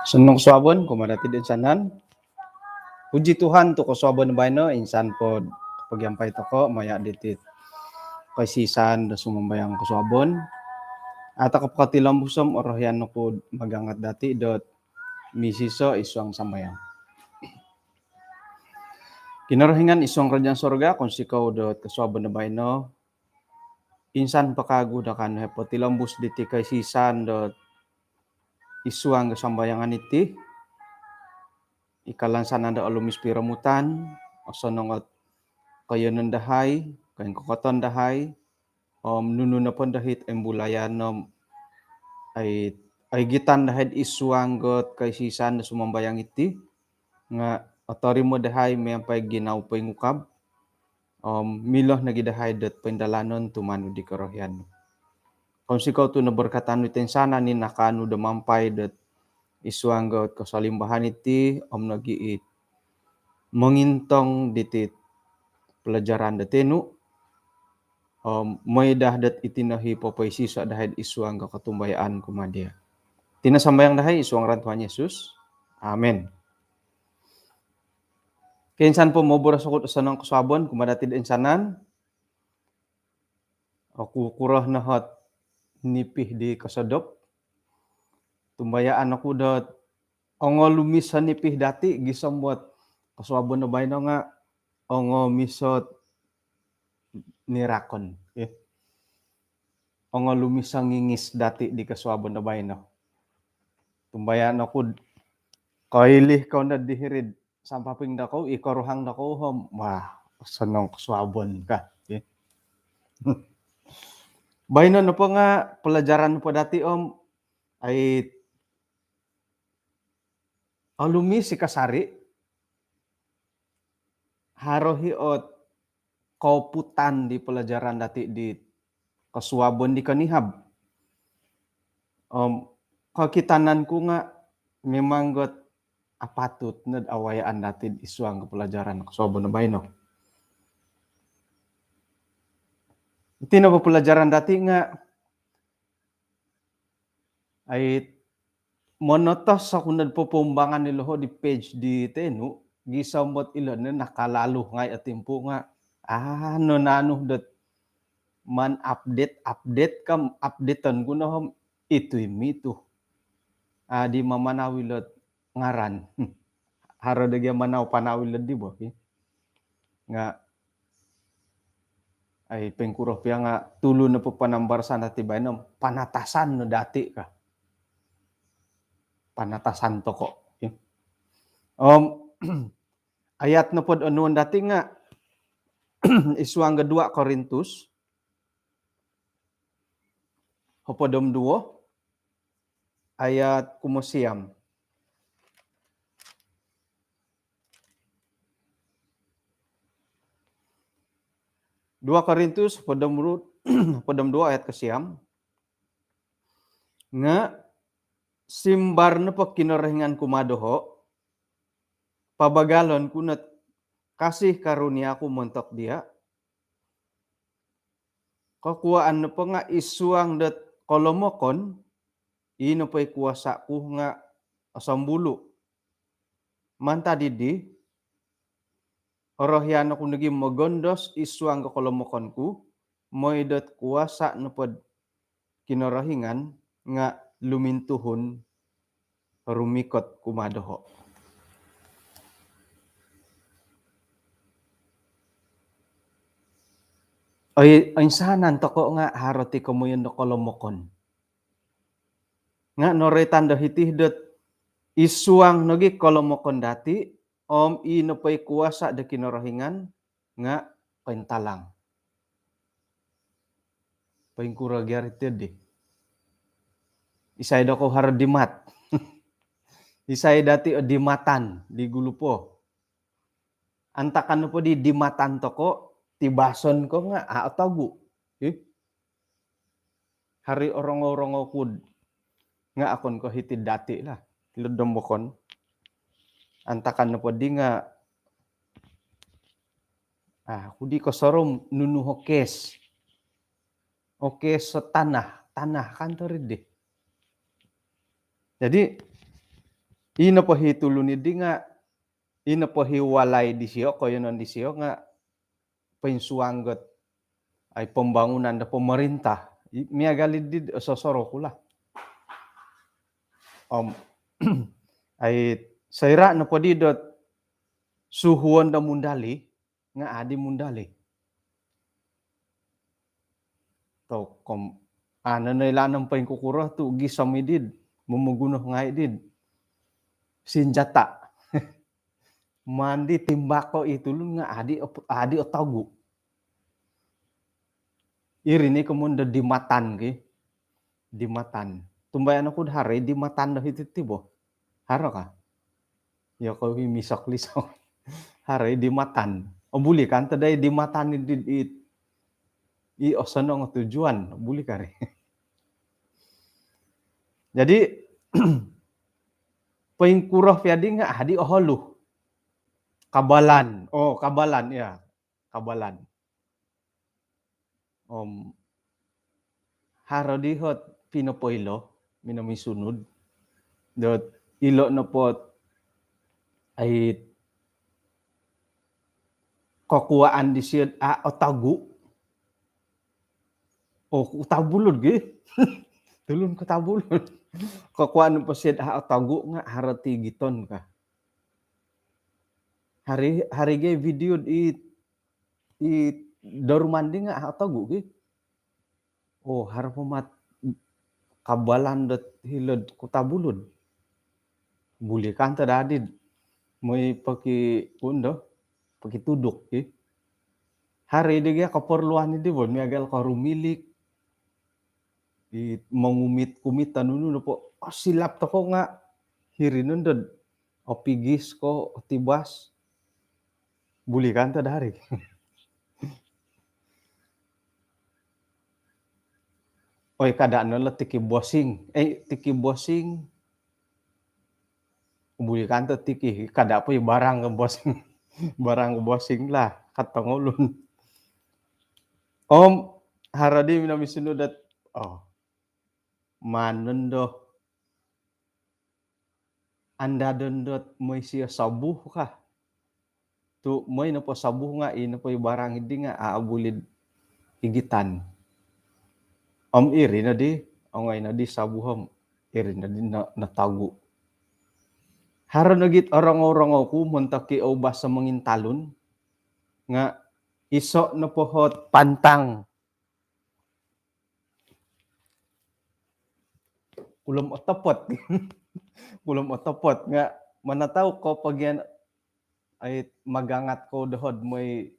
Sunong suabon kumadati din sanan. Puji Tuhan tu suabon bayno insan pod pagyampay toko maya ditit kaisisan da sumambayang suabon. Ata kapakatilang busom orohyan ko magangat dati dot misiso isuang sambayang. Kinarahingan isuang kerajaan sorga kung sikaw dot kasuabon na bayno insan pakagu da kan hepotilang bus diti kaisisan dot isuang kasambayangan iti ikalansan anda alumis piramutan osonongot kayo nandahay kayo kokoton dahay nunu na pon dahit embulayan ay gitan dahit isuang got kaisisan na sumambayang iti nga otori mo dahay may pay ginaw pay ngukab miloh na gidahay dot pendalanon tumano di karohyan. Kung sikaw to na berkatan iten sana ni nakano damampay dot isuang got kasalimbahan iti nagiit mengintong ditit pelajaran datenu may dahdat itinahi popay sisa dahil isuang katumbayaan kumadia. Tinasambayang dahay isuang rantuan Yesus. Amen. Kinsan po mobura sukot sa nang kasabon kumadatid insanan. Aku kurah nahat nipih di kasadop. Tumbayaan ako dot ongo lumis sa nipih dati gisambot kasabon na bayno nga ongo misot nirakon. Ongo lumis sa ngingis dati di kasabon na bayno. Tumbayaan ako kailih ko na dihirid sampaping dako ikaruhang dako wah sanong kasabon ka. Bayno na po nga pelajaran po dati ay alumi si kasari harohi ot kauputan di pelajaran dati di kasuabon di kanihab. Kakitanan ko nga memang got apatut na awayaan natin isuang pelajaran kasuabon na bayno. Iti na pelajaran dati nga ay monotos sa kunad pupumbangan ni loho di page di tenu gisambot ilan na nakalalo ngay atimpo nga nano dot man update kam updatean ko na ito'y mito. Di mamanawilot ngaran. Haro dagya manaw panawilot di ba? Nga ay pengkuroh piya nga tulo na po panambarsan at iba panatasan no dati ka. Panatasan to ko. Ayat na po anuan dati nga isuang 2 Korintus hopodom 2 ayat kumusiyam. Dua Korintus podom 2 ayat kesiyam nga simbar na po kinarahingan kumadoho pabagalon kunat kasih karunia ku montok dia kakuaan na po nga isuang dat kolomokon ino pa'y kuwasa ku nga asambulu manta didi orohyan ako naging magondos isuang kakolomokon ku mo'y dat kuwasa na po kinarahingan nga lumintuhon rumikot kumadoho. Ay sanan to ko nga haroti ko mo yun do kolomokon. Nga noretan do hitihdot isuang nogi kolomokon dati ino pa'y kuwasa da kinarahingan nga pentalang. Paingkura gyarited di. Isay do ko haro dimat. Isay dati dimatan di gulupo. Antakan po di dimatan to ko tibason ko nga atagu. Hari orongo-orongo kud nga akon ko hitid dati lah. Ludom bokon. Antakan po di nga kudi ko sorom nunuho kes. Oke sa tanah kanto rin di. Jadi ina po hitulunid di nga ina po hiwalay di siyo koyonon di siyo nga pensuanggot ay pembangunan da pemerintah miagalid di sosoro kula ay saira na po didot suhuon da mundali nga adi mundali to ano na ilanang pa yung kukura to gisamidid mumuguno nga idid senjata mandi timbako itulun nga adi otagu irini kumunda dimatan ki dimatan tumbayan ako hari dimatan dah ititibo haro ka ya ko misak lisaw hari dimatan buli kan taday dimatan i osano nga tujuan buli kare jadi paingkurah piadi nga adi oholu kabalan kabalan ya kabalan haro dihot pinopoilo minamisunod dot ilo na pot ay kakuaan di siya otagu kutabulod gi tulun kutabulod kakuaan pa siya otagu nga harati giton ka hari ge video i dorumandi nga otagu gi harapamat kabalan dot hilod kutabulod buli kan tadadid may pakitudok ki hari diga kaperluan di bon miagal ka rumilik mangumit-kumit tanunu po silap to ko nga hirinon dod pigis ko tibas buli kan tadari kadaan na tiki bosing buli kan tiki kada po barang ke bosing barang ke bosing lah katangolun haradi minamisunudat manendo anda dondot moy siya sabuh ka tu moy na po sabuh nga ina po barang hindi nga aabulid higitan iri na di ngay na di sabuham iri na di natagu haro nagit orang-orang ako montaki obas sa mangintalon nga iso na pohot pantang kulom otopot kulom otopot nga manataw ko pag yan ay magangat ko dohod may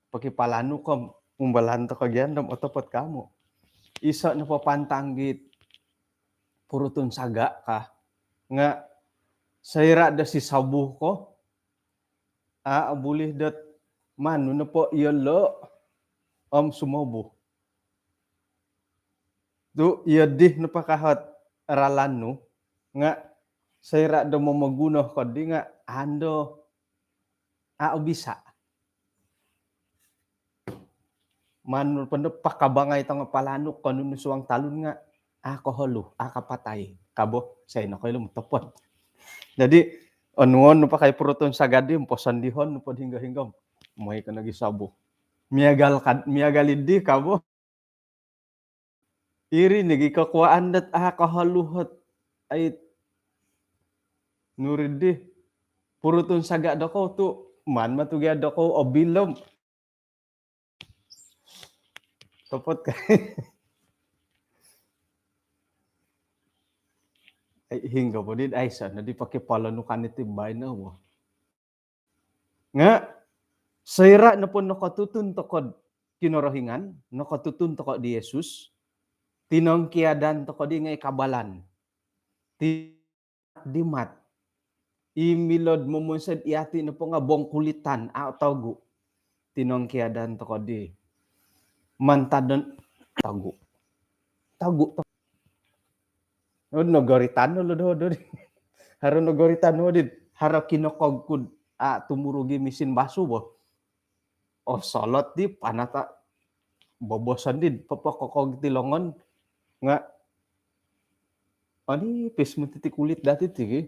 pakipalano ko umbalan to kagyan dam otopot kamo iso na po pantanggit purutun saga ka nga sayra da si sabuh ko abulih dat manu na po yolo sumobo do yadih na pakahot aralan no nga sayra da mamaguno ko di nga ando bisa manu pando pakabangay tang palanok kanun suwang talon nga kaholo kapatay kabo say na koy lumutopot jadi anuon pa kay pruton sagadi posan dihon pod hingga-hinggam may ka nagisabo miagalid kabo iri nigi kakuaan dat kahaluhot ay nurid pruton saga dako tu man matugya dako obilom topot kay ay hingga po din ay sana di pakipalanukan iti bay na nga sayra na po nakatutun tokod kinorohingan nakatutun tokod di Jesus tinongkiadan tokod di ngay kabalan dimat imilod mumunsad iati na po nga bongkulitan tagu tinongkiadan tokod di mantadon tagu nagoritan lo do haro nagoritan mo din haro kinokog kud tumurugi misin baso bo solot di panata bobosan din papakokog tilongon nga ani pes mo titi kulit dati tigi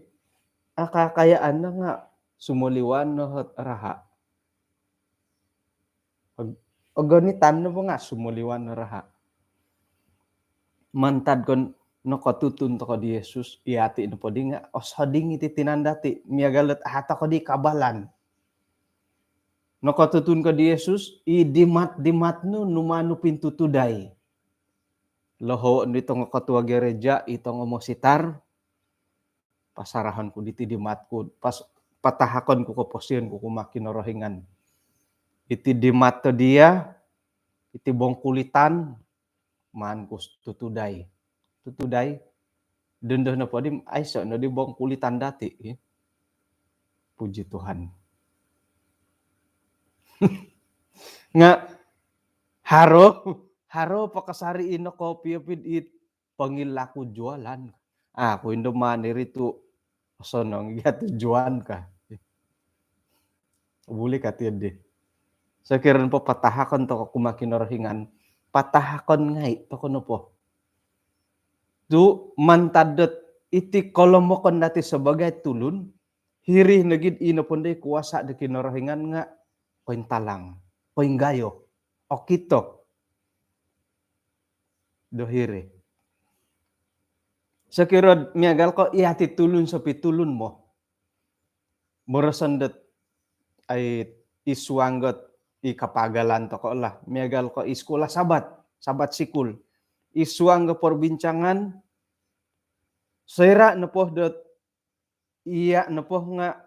kakayaan na nga sumuliwan no het raha. Ganitan na po nga sumuliwan na raha. Mantad kon no katutun to ko di Jesus iati no po di nga sading iti tinandati miagalet hata ko di kabalan. No katutun ko di Jesus dimat no numano pintutuday. Loho nito nga katua gereja ito nga mositar pasarahan ko diti dimat ko patahakon ko posyon ko kumakinorohingan. Iti dimat to dia iti bongkulitan man kus tutuday. Tutuday dendo na po di ay so no di bongkulitan dati. Puji Tuhan. Nga haro pakasari ino kopi pid it pangilaku jualan. Ako indo maniri tu sonong iya tujuan ka. Buli ka tiade. So kiran po patahakon to kumakinorohingan. Patahakon ngay to kuno po. Tu mantadot iti kolomokon dati sebagai tulun. Hirih nagid ino ponday kuasa de kinorohingan nga koin talang, koin gayo, o kito. Dohiri. So kirod miagal ko iati tulun sa pitulun mo. Murasandet ay iswanggot ikapagalan to ko lah. Miagal ko iskula sabat sikul. Iswang ga perbincangan sera na po dot iya na po nga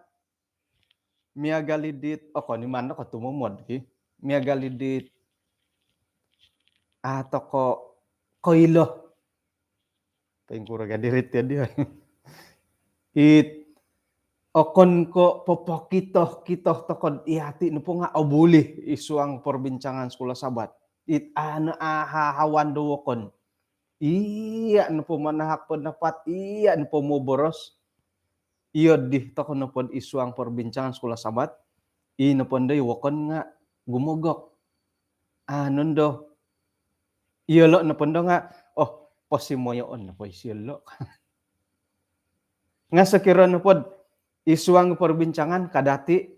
miagalidit ni mana ko tumumod ki miagalidit ato ko ilo pengkura gadirit ya dia okon ko popokito tokon iati no po nga obuli isuang perbincangan sekolah sabat hawan duwokon iya no po manahak pendapat iya no po mo boros iyo di tokon no po isuang perbincangan sekolah sabat ino po day wokon nga gumugok do iyo lo no po nga posimoyoon na po isilo nga sekira no po isuang perbincangan kadati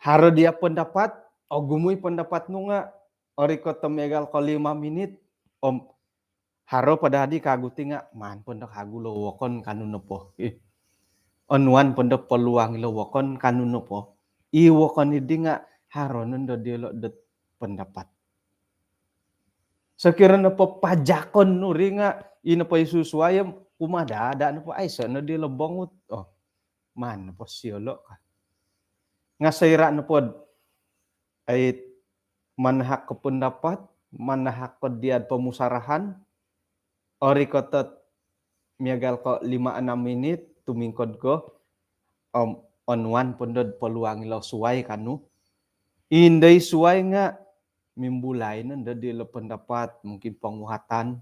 haro dia pendapat gumuy pendapat no nga ori ko tumegal ko 5 minit haro padadi kaguti nga man pendak hagu lowokon kanuno po onwan pendak peluang lowokon kanuno po iwokon idi nga haro nendo dielo det pendapat sekira na po pajakon nuri nga ina po isusuayam kumada ada na po ay sa na di lebongut man na po siyolo ka nga sayra na po ay manahak ko pendapat manahak ko diad pemusarahan ori ko tot miagal ko 5-6 menit tumingkod ko onwan pondod peluang ilaw suway kanu inday suway nga mimbulay nanda di lo pendapat mungkin penguhatan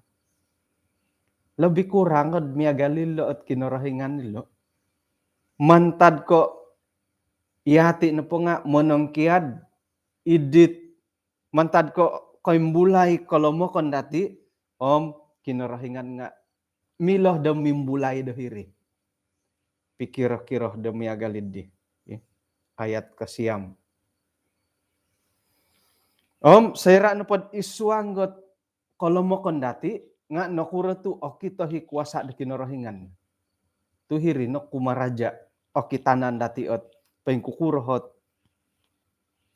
lebih kurang od miagalil lo at kinorohingan nilo mantad ko ihati na po nga monongkiad idit mantad ko koimbulay kolomo kon dati kinorohingan nga miloh da mimbulay dohiri pikir-kiroh da miagalid di ayat kasiam sayra na po iswanggot kolomo kon dati nga nakura tu okito hi kuasa da kinorohingan tuhiri no kumaraja okitanan dati ot pengkukurohot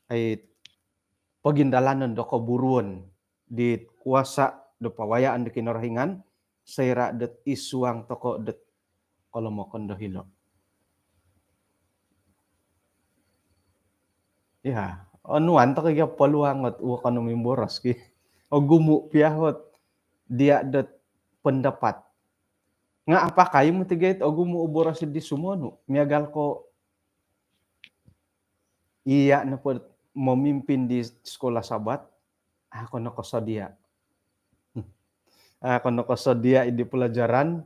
ay pagindalanon do kaburuan di kuasa do pawayaan di kinorohingan sayra det isuang toko det kolomo kon dohilo ya onuan to kaya peluangot ukan mimboros ki gumu piahot dia det pendapat nga apa kayo mo tigait gumu uboros di sumono miagal ko iya na po memimpin di sekolah sabat ako na kosodia di pelajaran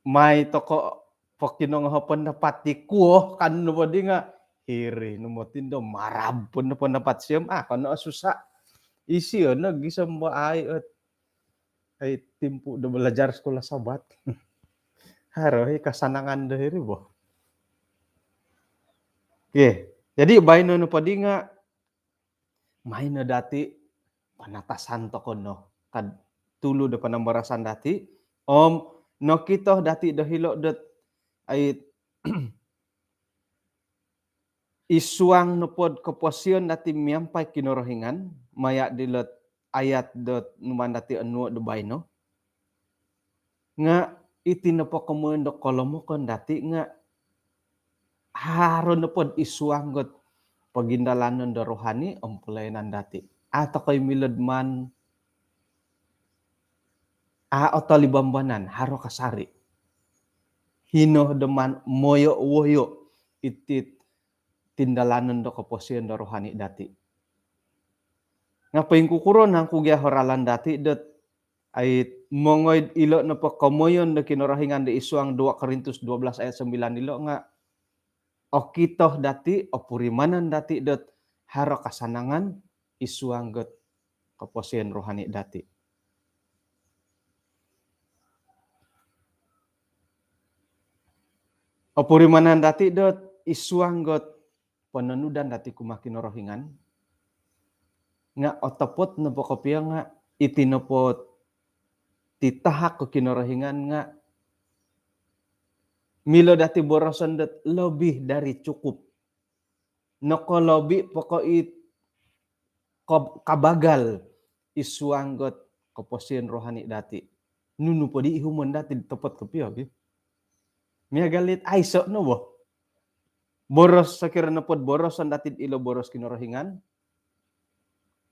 may toko pokinong pendapat di kuo kan no di nga hiri no motindo marab pun na pendapat siyam kono susah isi na gisa mo ay timpu do belajar sekolah sabat Harohe kasanangan deui boh. Ye, jadi bae nu padi nga main dati panatasan tokono kad tulu da panambarasan dati no kito dati dahilo det ay isuang no pod kapuasyon dati miampai kinorohingan maya dilet ayat dot numan dati anu do baino nga iti na po kamundo kolomokon dati nga haron na pod isuang got pagindalanon da rohani pelayanan dati ato kay milad man oto libambanan haro kasari hino deman moyo woyo itit tindalanon do kaposian do rohani dati ngapain kukuron nang kugya horalan dati det ay mongoy ilo na po kamoyon na kinorahingan de isuang 2 Korintus 12 ayat 9 ilo nga o kitoh dati o purimanan dati det haro kasanangan isuang got kaposian rohani dati. O purimanan dati dot isuang got penenudan dati kumakin rohingan nga otopot na po kopya nga itinopot titahak ko kinorohingan nga milo dati borosan dat lebih dari cukup no ko lobi pokok kabagal isuang got kaposian rohani dati nunu po di ihuman dati topot kopya miya galit ay so no bo boros sakira na pod borosan dati ilo boros kinorohingan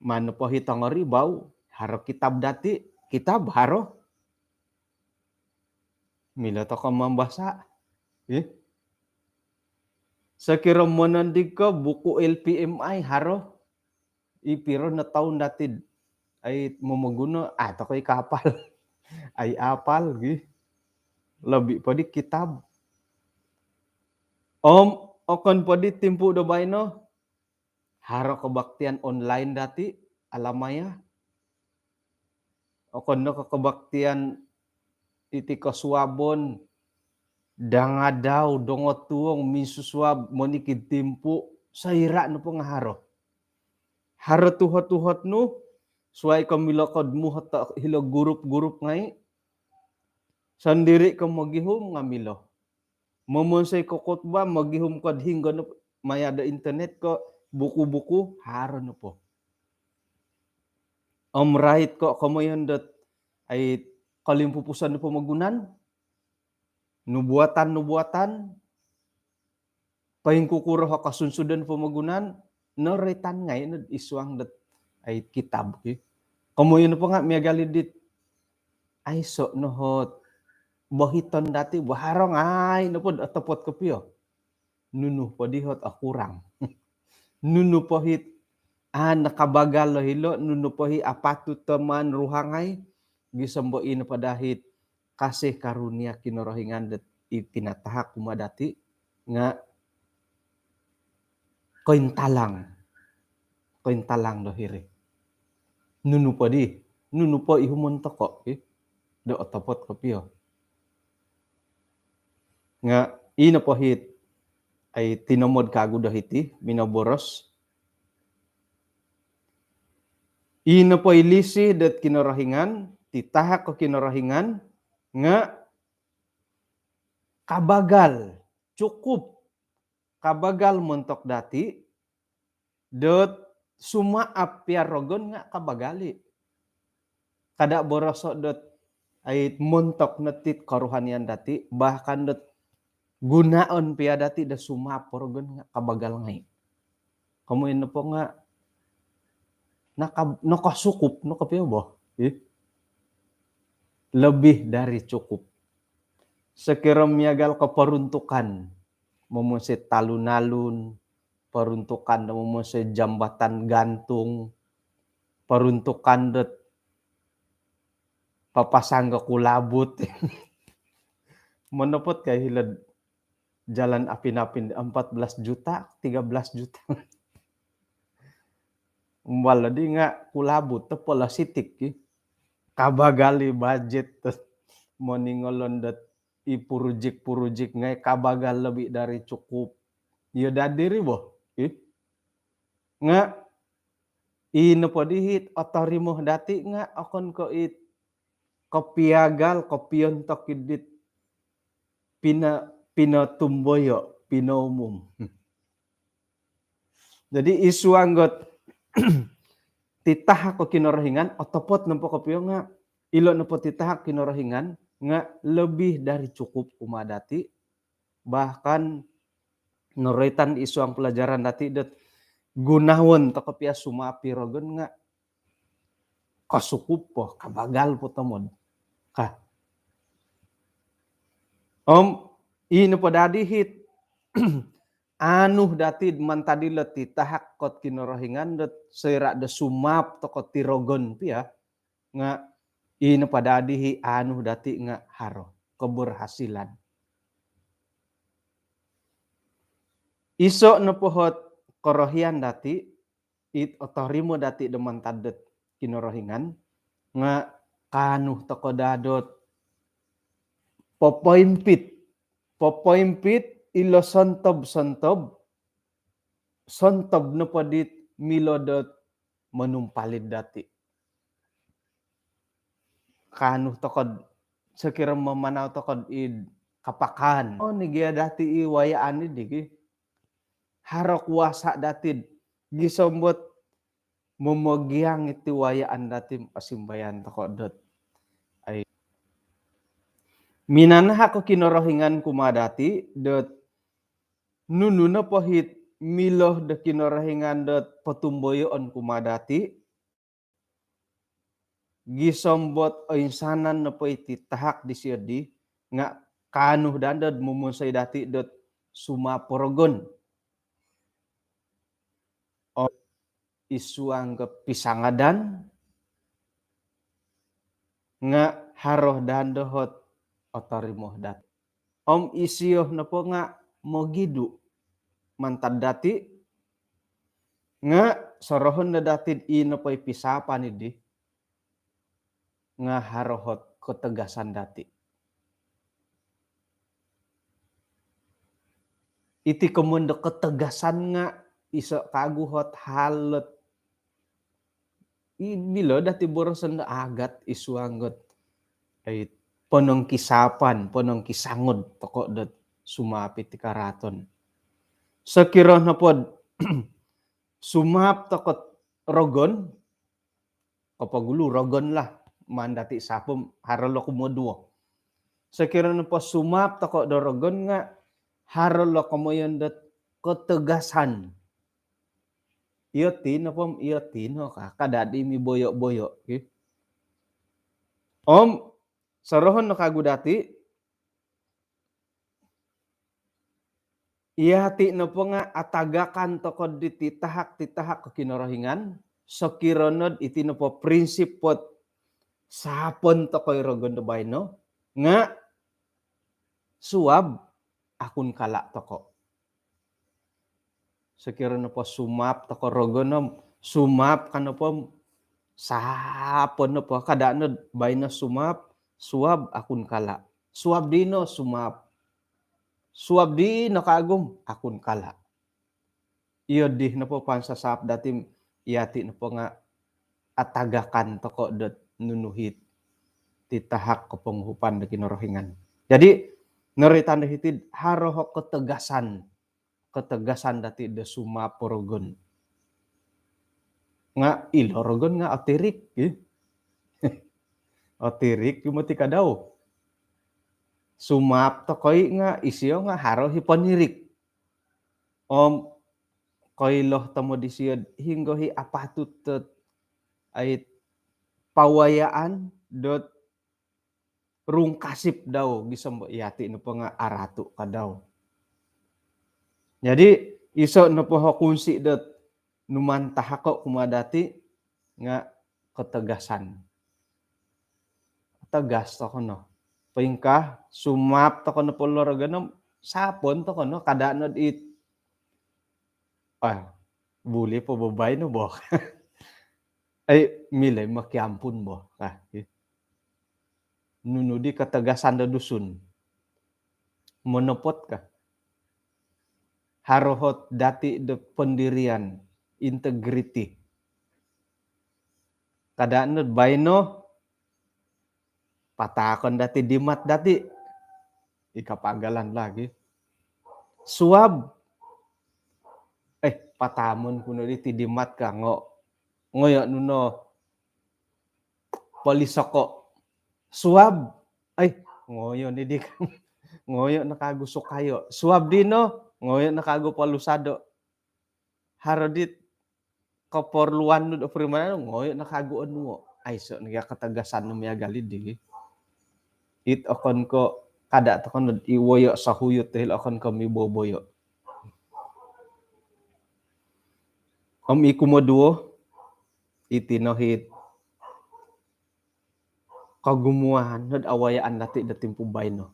mano po hitang ribaw haro kitab dati kitab haro mila to ka mambasa sakira manandig ka buku LPMI haro ipiro na taon dati ay mamaguno ato kay kapal ay apal labi pa di kitab okon pa di timpu do bayno haro kabaktian online dati alamaya okon no kabaktian iti kasuabon danga daw dongot tuong minsuswab monikid timpu saira no po nga haro tuhot-tuhot no suay kamilokod mo hilo gurup-gurup ngay sandiri ka magihom nga milo momonsay kokot ba magihom kod hingga no mayada internet ko buku-buku haro no po right ko kamoyon dot ay kalimpupusan no po magunan nubuatan paing kukuro ha kasunsudan po magunan no retan ngay no isuang dot ay kitab kamoyon no po nga miyagalidit ay so no hot bahiton dati baharong ay no po atapot kopyo nunu po dihot akurang nunu po hit nakabagal lo hilo nunu po hi apatu teman ruhangay gisamboin padahit kasih karunia kinorohingan det itinatahak kumadati nga koin talang do hiri nunu po ihumon toko do otopot kopyo nga ino po hit ay tinomod kagu dahiti minoboros ino po ilisi dat kinorohingan titahak ko kinorohingan nga cukup kabagal montok dati dot sumaap piarogon nga kabagali kada boroso dot ay montok netit karuhanian dati bahkan dot gunaon pia dati da sumaap porogon nga kabagal ngay kamuin po nga nakasukup no kapyo bo lebih dari cukup sekira miagal keperuntukan memuse talun-alun peruntukan memuse jambatan gantung peruntukan det papasangga kulabut menepot kay hilad jalan apin-apin 14 juta 13 juta umbala di nga kulabut tepola sitik kabagali budget moningolon dat ipurujik-purujik ngai kabagal lebih dari cukup. Ieu dadiri boh, nga inupodihit otorimuh dati nga akon ko it kopiagal kopion tokidit pinatumboyo pinaumum. Jadi isu anggot titahak ko kinorohingan otopot nempo kopio nga ilo nempo titahak kinorohingan nga lebih dari cukup umadati, bahkan noroitan isu ang pelajaran dati det gunawon to kopia sumapi rogon nga kasukup po kabagal po tamon. Kah ino po dadi hit anuh datid mantadilo ti tahak kot kinorohingan dot seira de sumap toko tirogon pia nga ino padadi hi anuh dati nga haro keberhasilan. Iso no pohot korohian dati it otorimo dati deman tadet kinorohingan nga kanuh toko dadot popoimpit ilo sontob no podit milodot menumpalid dati. Kanuh tokod sekira memanaw tokod id kapakan. Oh nigia dati iwayaan digi. Harok wasa datid gisombot memogiang iti wayaan dati pasimbayan tokodot. Ay minanah ako kinorohingan kumadati dot nununa pohit miloh de kinorohingan dot potumboyoon kumadati gisombot oinsanan na po iti tahak di siodi nga kanuh dandad mumunsay dati dot sumaporogon o isuang kepisangadan nga haroh dandohot otorimoh dati. Isiyoh na po nga mogidu mantad dati nga sorohon na datid ino po ipisapan idi nga harohot ketegasan dati. Iti kemundo ketegasan nga iso kaguhot halot. Bilo dati borosan na agat isuanggot ay ponong kisapan, ponong kisangod toko dot sumapit ti karaton. Sekiro na pod sumap tokot rogon kapagulo rogon lah mandati sapom harolo kumoduo. Sekiro na po sumap toko do rogon nga harolo kumoyon dot ketegasan. Iyotin apom iyotin ho kadadi mi boyo-boyo. Okay? Sarohon no kagudati iyati no po nga atagakan tokod di titahak kinorohingan sokironod iti no po prinsipot sapon tokoy rogon do bayno nga suwab akun kala toko. Sekira no po sumap toko rogonom sumap kano po sapon no po kadano bayno sumap suwab akun kala. Suwab dino sumap. Suwab dino kagum akun kala. Iyo di no po pansasap datim iyati no po nga atagakan toko dot nunuhit titahak kepenghupan de kinorohingan. Jadi noritan hitid haroh ketegasan dati de suma porogon. Nga ilorogon nga otirik. Otirik yumati kadaw. Sumap tokoy nga isiyo nga haroh hiponirik. Koy loh tamo disiyod hinggohi apatut ay pawayaan dot rungkasip daw gisambo iyati no po nga aratu kadaw. Jadi iso no po kunsi dot numantahako kumadati nga ketegasan. Tegas to kono. Pingkah sumap to kono po loroganom sapon to kono kadanod it buli po babay no bo. Ay milay makiampun bo. Nunudi ketegasan da dusun. monopot kah? Harohot dati de pendirian, integrity. Kadaan baino patakon dati dimat dati ikapagalan lagi. Suab patamon kuno di dimat ka ngoyo nuno polisoko suab ngoyo ni di ngoyo nakagusok kayo suab dino ngoyo nakago palusado harodit keperluan nu permana ngoyo nakago nuo so niya katagasan nu miya galid di it akon ko kada to kon iwoyo sa huyot dahil akon ko miboboyo ikumoduo itinohit kagumuhan nad awayaan dati datimpo bayno.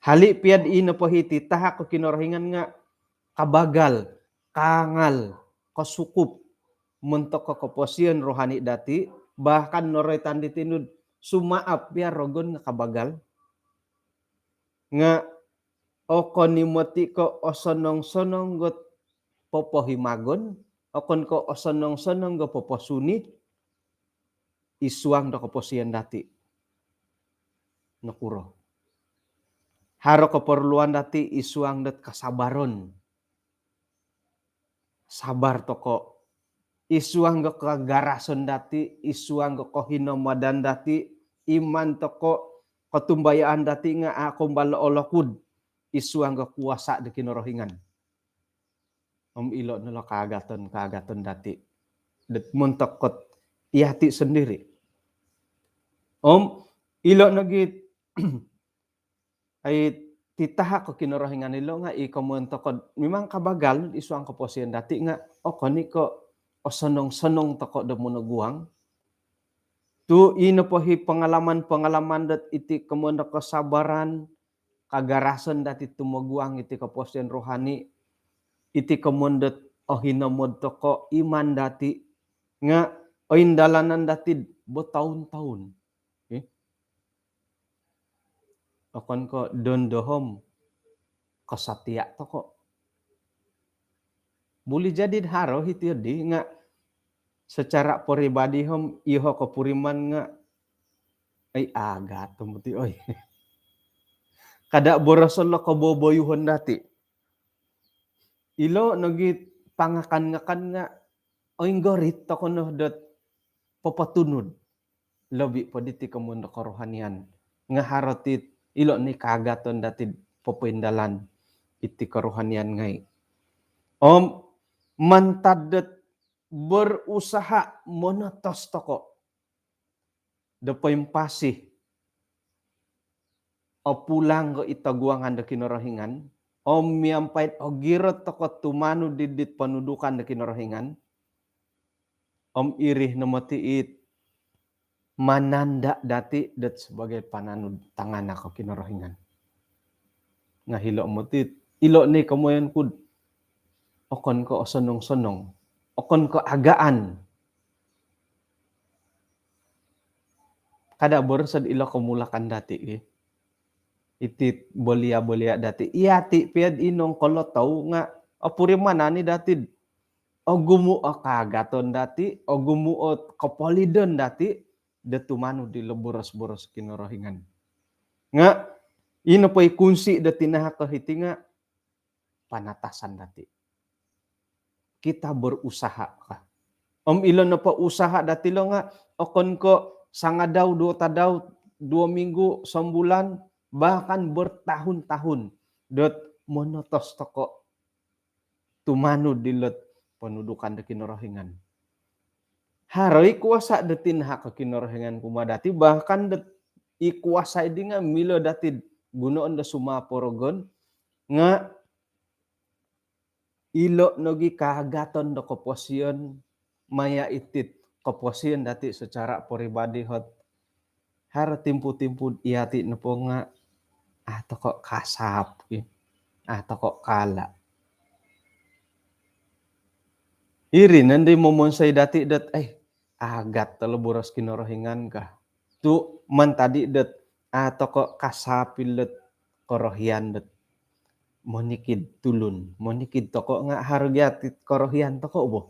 Hali piad ino pohiti taha ko kinorohingan nga kabagal, kangal, kasukup mentok keposien rohani dati bahkan noretan ditinud sumaap biar rogon nga kabagal nga okon nimoti ko osonong-sonong got popohimagon okon ko osonong-sonong go poposuni isuang do keposien dati nakuro haro keperluan dati isuang dat kasabaron sabar toko isuang go kagarason dati isuang go kohinomadan dati iman toko ketumbayaan dati nga ako balaolakud isuang go kuasa de kinorohingan ilo nula kagaton dati det muntokot ihati sendiri ilo nagit ay titaha ko kinorohingan nilo nga ikamuntokot memang kabagal isuang keposien dati nga okoni ko osonong-sonong toko da munaguang tu ino pohi pengalaman dat iti kemundo kesabaran kagarasan dati tumaguang iti keposien rohani iti kemundet ohinomod toko iman dati nga oindalanan dati bertahun-tahun okon ko dondohom kesatya toko boleh jadi haro hiti di nga secara pribadi hom iho kepuriman nga aga tumuti kada borosolo kaboboyuhon dati ilo nagit pangakan-ngakan nga gorit toko no dot papatunod lobi paditi kemundo kerohanian nga harotit ilo ni kagaton dati popindalan iti kerohanian ngai mantadet berusaha monotos toko depoim pasih pulang ke itaguangan de kinorohingan miampait girot toko tumanu didit pendudukan de kinorohingan irih nomatiit mananda dati dat sebagai pananud tangan ako kinorohingan ngahilo motit ilo ni kamoyan kud okon ko osonong-sonong okon ko agaan kada borsad ilo kumulakan dati itit bolia dati iati piad inong kolotaw nga puriman ni dati gumuo kagaton dati gumuot kapolidon dati detumanu di leburos-buros kinorohingan nga ino po'y kunsi dati naha kahiti nga panatasan dati kita berusaha ka ilon na pa usaha dati lo nga okon ko sangadaw 2 tadaw 2 minggu sambulan bahkan bertahun-tahun dot monotos toko tumanu dilot pendudukan de kinorohingan haroi kuasa detin hak kinorohingan kumadati bahkan det ikuasa idi nga milo dati gunoon da sumaporogon nga ilo nogi kagaton do keposien maya itit keposien dati secara pribadi hot har timpu-timpu iati nepo nga toko kasap toko kala iri nanti momonsay dati dat agat teleburas kinorohingan ka tu man tadi dat atau kok kasapilet korohian det monikid tulun monikid toko nga hargiatit korohian toko bo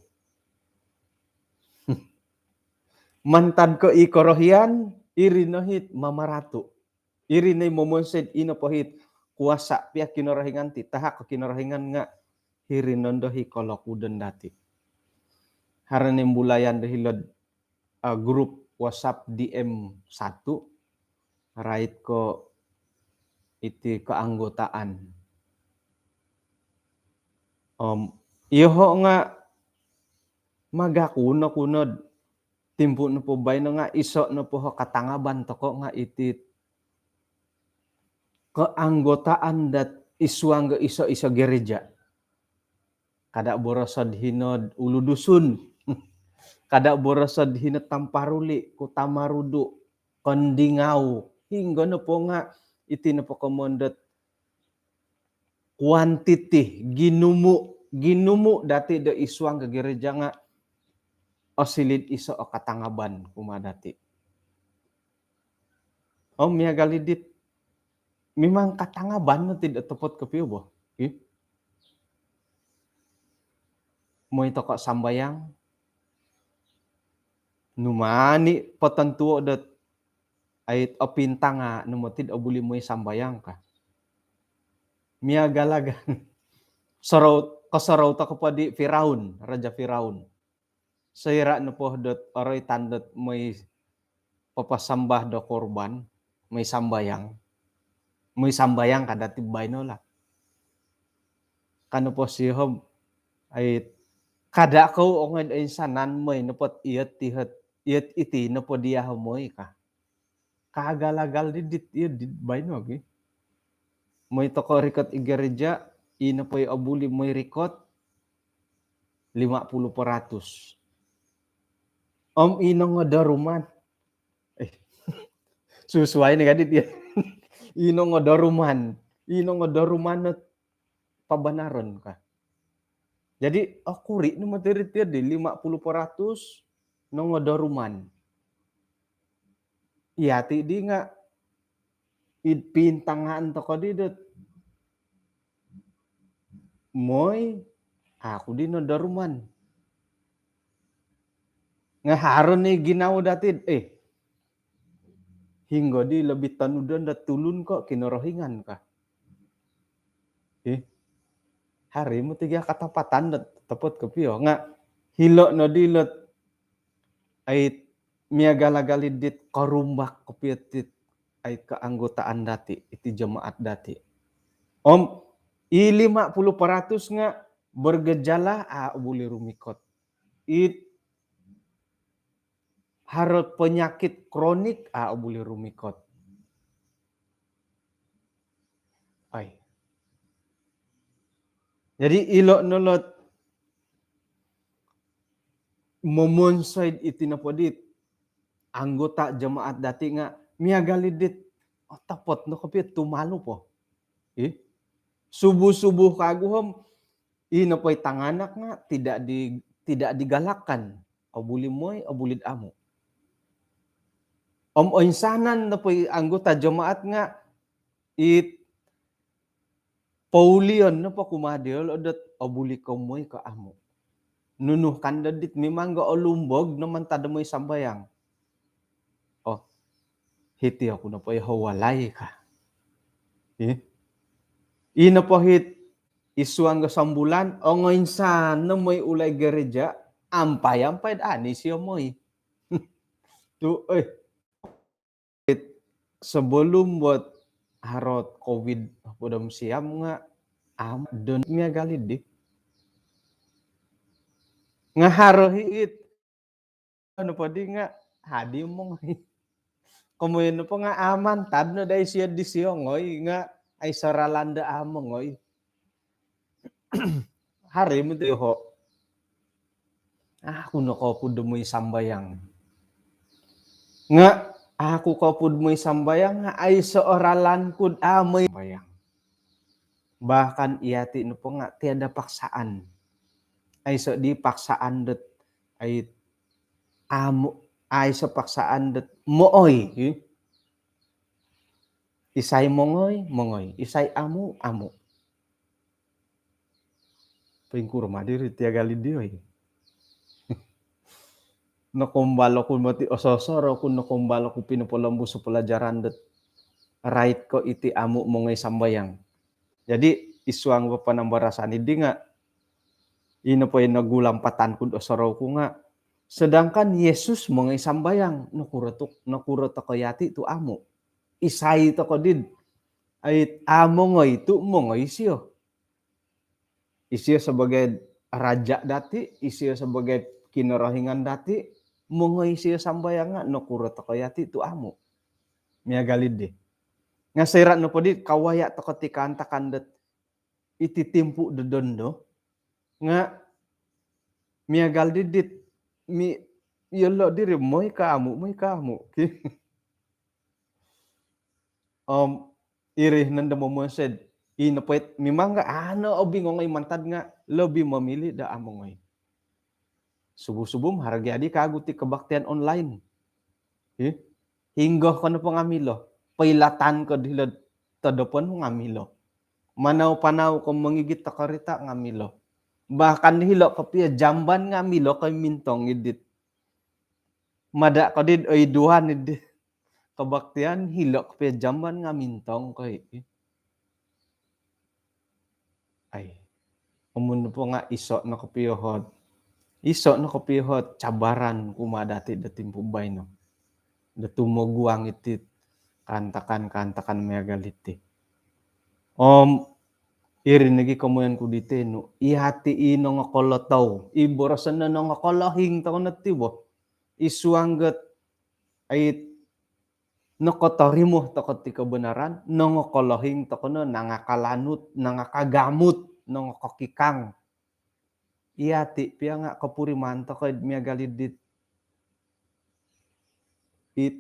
mantan ko i korohian iri nohit mamaratu iri na momonsed ino pohit kuasa pia kinorahingan ti tahak kinorahingan nga hiri nondohi kolokuden dati haranim bulayan dehilod grup WhatsApp DM1 rait ko iti keanggotaan iho nga magakuno kunod timpu no po bay no nga iso no po katangaban toko nga iti keanggotaan dat iswang ga iso gereja kada borosod hinod ulu dusun kada borosod hinod tamparuli kutamarudu kondingau hingga no po nga iti no po komondot quantity ginumu dati de iswang ga gereja nga osilid iso o katangaban kumadati miagalidit memang katangaban no tidak tepot kepiyo bo mo ito kok sambayang numani patantuo dat ay opintanga numotid obuli mo sambayang ka miagalagan kasaraw ta ko pa di Firaun raja Firaun sayra no po dot oroy tandot may papasambah do korban may sambayang kada tibay no la kano po sihom ay kada ko onged insanan moy napot iyat iti no po dia moy ka kagalagal didit bay no gi moy to ko rikot igereja ino po abuli moy rikot 50%. Ino nga daruman susuai ni kadit ya ino nga daruman at pabanaron ka jadi akuri no materit di 50% no nga daruman iyati di nga pintangan to ko didot moy aku di no daruman nga haron ni ginaw datid hingga di lebih tanudan dat tulun kok kinorohingan ka hari mo tiga katapatan dat tepot kepiyo nga hilo no dilot ay miagalagalidit karumbak kepiyetit ay keanggotaan dati iti jemaat dati 50% nga bergejala boleh rumikot harot penyakit kronik boleh rumikot jadi ilo nolot momonsoid iti napodit anggota jemaat dati nga miagalidit tapot no kapit tumalu po subuh-subuh kaguhom ino po'y tanganak nga tidak digalakkan abuli moy abulid amo oinsanan na po'y anggota jemaat nga paulion no po kumadil odot abuli ko moy ka amo nunuh kandadit memang ga olumbog naman tada mo'y sambayang hiti ako na po'y hawalay ka ino po hit isuang ga sambulan ngoinsan no mo'y ulay gereja ampay ani siya mo'y sebelum buat harot covid podom siam nga don miya galid di nga harohit ano pa di nga hadi mo kumuyin po nga aman tad no day siya di siya ngoy nga ay saralanda amo ngoy hari mo di ho kuno ko po dumoy sambayang nga aku kopud mo'y sambayang nga ay seoralan kud amoy sambayang bahkan iyati no po nga tiada paksaan ay so di paksaan dat ay amo ay sa paksaan dat mooy Isay mongoy, mongoy. Isay amu, amu. Pingkur madiri tiagali dioy. Nakumbalo ko mati ososoro kun nakumbalo ko pinupulambu sa pelajaran det right ko iti amu mongoy sambayang. Jadi isuang papanambarasani di nga ino po yung nagulampatan kun osoro ko nga. Sedangkan Yesus mongoy sambayang nakuro to kayati tu amu. Isay to ko did. Ay amongoy tu mongoy siyo. Isiyo sebagai raja dati, isiyo sebagai kinorohingan dati, mongoy siyo sambayang nga nakuro to kayati tu amu. Miagalid di. Nga serat no po di kawaya to katikaan takandet ititimpu dedondo nga miagal didit mi yolo diri moy kamu. Irih nanda momosed inapet mimang nga ano obi ngongay mantad nga lebih memilih da amongoy. Subuh-subum hargyadi kaguti kebaktian online. Hinggo kono pangamilo, pailatan ko dilad tadopon ngamilo. Manaw-panaw ko mangigit takarita ngamilo. Bahkan hilo kapia jamban ngamilo kay mintong idit. Mada ko did oy duhan idit. Kabaktian hilo kapia jamban ngamintong kay. Ay. Umun po nga iso na kapiyahod. Iso na kapiyahod cabaran kumadati dating pubay no. Datumuguang itit kantakan megaliti. Irinigi kamuyan ko dito no. Ihati ino nga kolotaw. Iborosan na nga kolahing taon na tibo. Isuanggat ay nakotarimo takot ti kebenaran. Nga kolahing taon na nangakalanut, nangakagamut, nangakakikang. Ihati piya nga kapuriman takot miagalidit.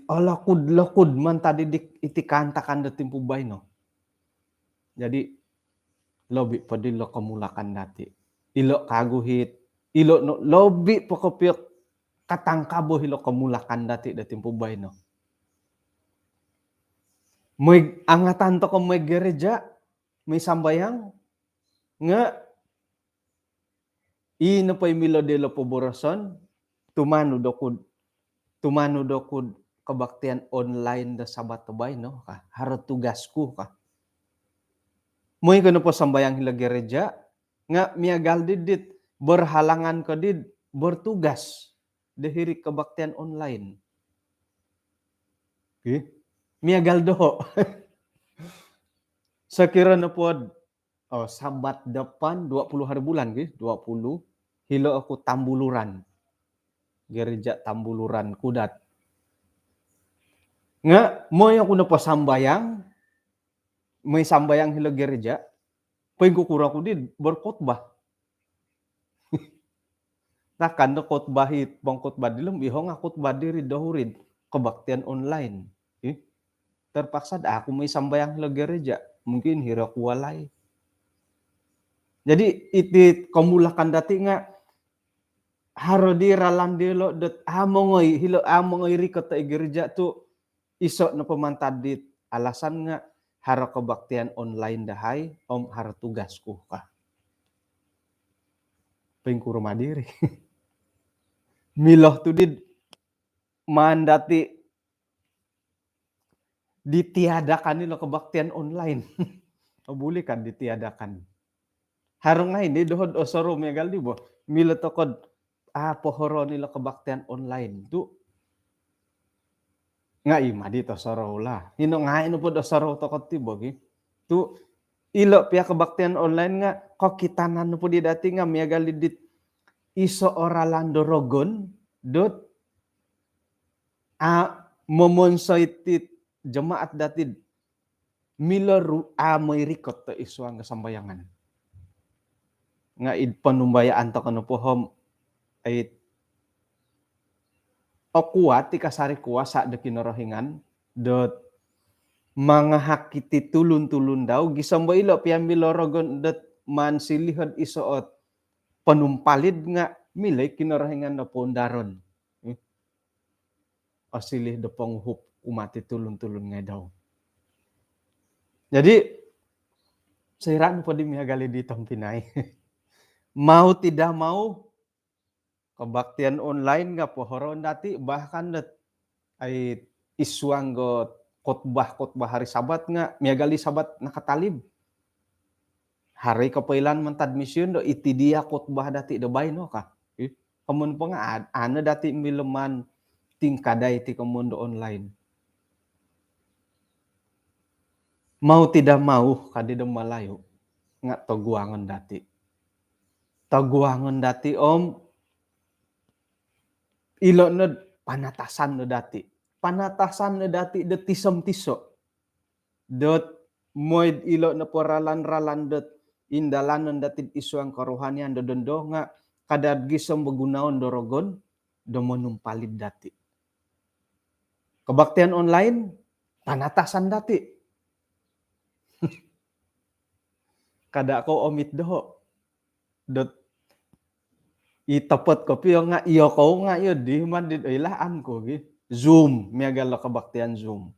Lakud man tadi iti kantakan dating pubay no. Jadi lobi pa dilo kamulakan dati. Ilo kaguhit. Ilo no lobi pa kapiyok katangkabo hilo kamulakan dati dating pubay no. May angatan to ko may gereja, may sambayang nga ino pa milo dilo poboroson tumano dokud kabaktian online da sabat tubay no ka haro tugasku ka. Moy kono po sambayang hila gereja nga miagal didit berhalangan ko did bertugas dahiri kabaktian online. Okay? Miagal doho. Sekira na po sabat depan 20 hari bulan 20 hilo aku Tambuluran. Gereja Tambuluran Kudat. Nga moy ako na pasambayang may sambayang hilo gereja pagkukura ko din berkhotbah. Takan na khotbahit bang khotbah dilem ihong nga khotbah diri dahurin kabaktian online. Terpaksa aku may sambayang hilo gereja mungkin hirak walay. Jadi iti kamulakan dati nga haro di ralan dilo det amongoy rikot ta gereja tu iso na pamantadit alasan nga haro kabaktian online dahay haro tugasku ka. Pengkuro madiri. Miloh tu did mandati ditiadakan nilo kabaktian online. Boleh kan ditiadakan. Harong nga hindi dohod osoro megal di bo. Milo tokod pohoro nilo kabaktian online. Tu nga ima dito soro lah. Hino nga ino po osoro tokod ti bo. Tu ilo pia kabaktian online nga kokitanan po di dati nga megal dit iso oralando rogon dot momonsoitit jemaat datid miloru amoy rikot to isuang kasambayangan. Nga panumbayaan to kano po hom ay kuat ti kasari kuasa de kinorohingan dot mga hakiti tulun-tulun daw gisamba ilo piamilo rogon dot man silihod isuot panumpalid nga milay kinorohingan na pondaron. O silih de panghup umati tulun-tulun nga daw. Jadi seiran po di miagali di Pinay. Mau tidak mau kebaktian online nga pohoron dati bahkan ay iswang go khotbah hari Sabat nga miagali Sabat nakatalib. Hari kapailan mentad misyon do iti dia khotbah dati do bayno ka. Kamun po nga ano dati mileman tingkaday ti kamundo online. Mau tidak mau kadidong malayo nga taguangan dati. Taguangan dati ilo no panatasan no dati. Panatasan no dati de tisem tiso. Dot moid ilo na poralan-ralan dot indalanon dati isuang karohanian dodondo nga kadad gisem begunaon dorogon do manumpalid dati. Kebaktian online panatasan dati. Kada ko omit doho. Dot itapot ko piyo nga iyo ko nga iyo di man did ilaan ko gi. Zoom miagala kabaktian Zoom.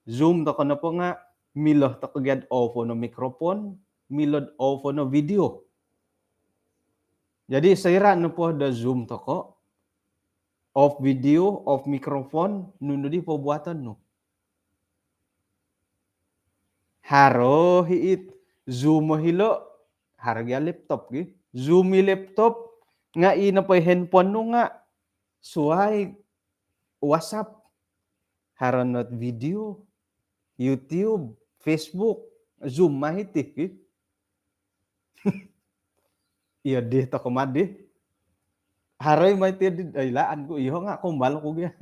Zoom to kono po nga miloh to kagad ofo no mikrofon, milod ofo no video. Jadi saira no po da Zoom to ko off video, off mikrofon, nuno di po buatan no. Haro hiit Zoom hilo harga laptop gi. Zoom laptop nga ina po handphone no nga suway WhatsApp haranot video, YouTube, Facebook, Zoom mahiti. Iya di to kumadi. Haroy mahiti di dailaan ko iyo nga kumbal ko gya.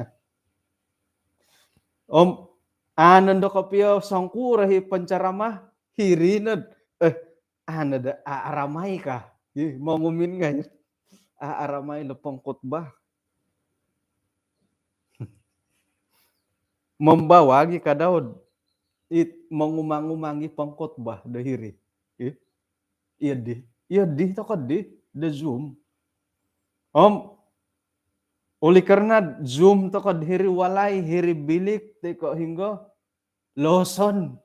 Anon do kapiyo sangkurahi pancaramah hirinod. Ano da aaramay ka. Mangumin nga yun. Aaramay na pangkotbah. Membawagi ka daw mangumangumangi pangkotbah dahiri. Iya di to ka di the Zoom. Uli karena Zoom to ka hiri walay hiri bilik te ko hinggo loson.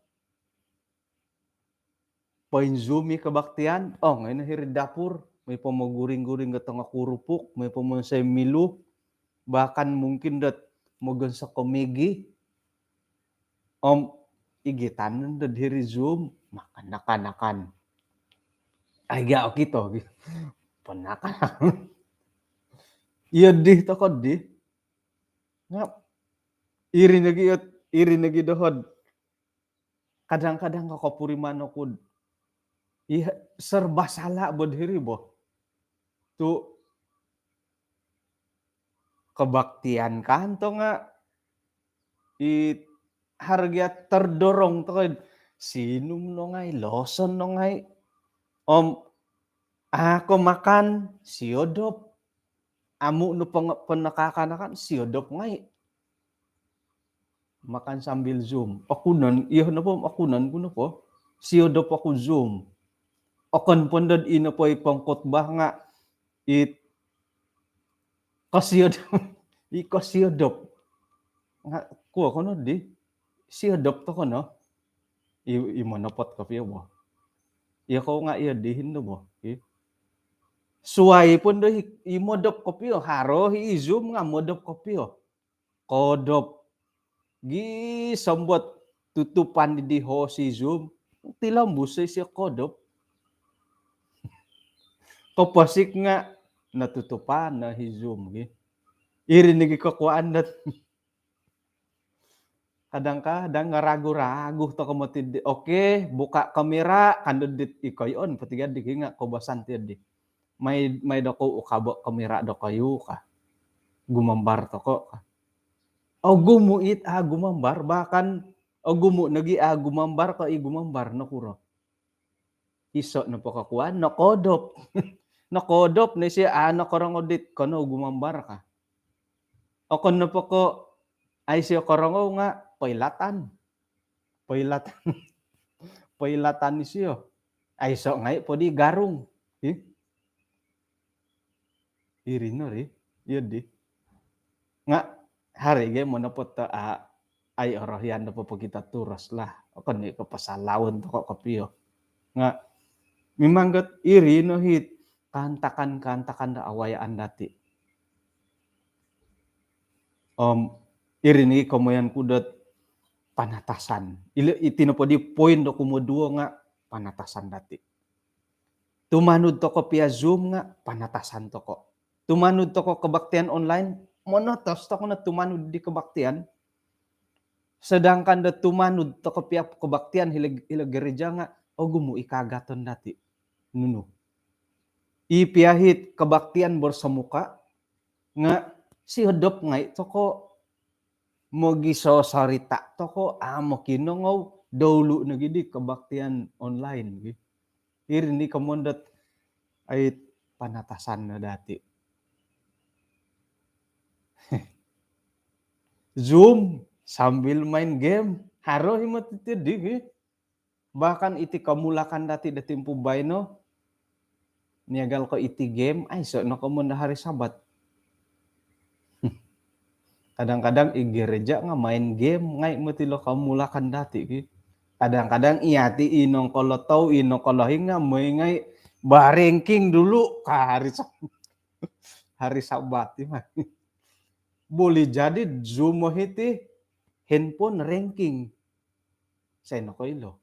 Poin Zoom kabaktian. Ngayon hiri dapur may pamaguring-guring gatong kurupuk, may pamansay milu, bahkan mungkin mogon sa komigi. Igitan na diri Zoom, makan-nakan. Ay gao kito. Panakan. Iya di to ko di. Nga iri nagi dohod. Kadang-kadang kakapuriman ako. Iya serba salah bodhiri bo. Tu kebaktian kanto nga harga terdorong to sinum no ngay loson no ngay ako makan siodop amu no penakakanakan siodop ngay makan sambil Zoom akunan iyo na po akunan ko na po siodop ako Zoom okon pondod ino po ipangkotbah nga kasiodop nga kuha ko no di siodop to ko no imonopot ko piyo bo iya ko nga iya dihin no bo suway pun do imodop ko piyo haro i-Zoom nga modop ko piyo kodop gi sambot tutupan di ho si Zoom tilambus siya kodop kopasik nga natutupan na hi Zoom gi irinig ko kuan dat kadang-kadang ngaragu-ragu to kamotid oke buka kamera kandudit ikoyon patiga di nga kobasan ti di may dako ukabo kamera do kayo ka gumambar to ko gumuit gumambar bahkan gumu nagi gumambar ka gumambar no kuro iso no pakakuan no kodop no kodop ni siya korong audit kono gumambar ka kon no pako ay siya korongo nga pailatan ni siya ay so ngay po di garong iri no ri yun di nga hari ge monopot ay orahian na po kita turas lah. Kan ni kapasalawan to ko kapiyo. Nga mimanggat iri no hit kantakan da awayaan dati. Iri ni komoyan kudat panatasan. Itino po di point do kumuduo nga panatasan dati. Tumanud to ko pia Zoom nga panatasan to ko. Tumanud to ko kabaktian online, monotos to ko na tumanud di kabaktian. Sedangkan da tumanud to ko pia kabaktian hilag gereja nga o gumu ikagaton dati. Nuno. Ipiahit kabaktian borsamuka nga si hodop ngay to ko mogiso sarita to ko amo kinongaw dawlu na gidi kabaktian online. Iri ni kamondat ay panatasan na dati. Zoom sambil main game. Haro himot iti bahkan iti kamulakan dati datimpo bayno. Niagal ko iti game. Ay so no kamunda hari Sabat. Kadang-kadang igereja nga main game. Ngay mo tilo kamulakan dati. Kadang-kadang iati inong kolotau, inong kolohin nga may ngay barengking dulu ka hari Sabat. Boleh jadi Zoom mo hiti handphone ranking. Sa ino ko ilo.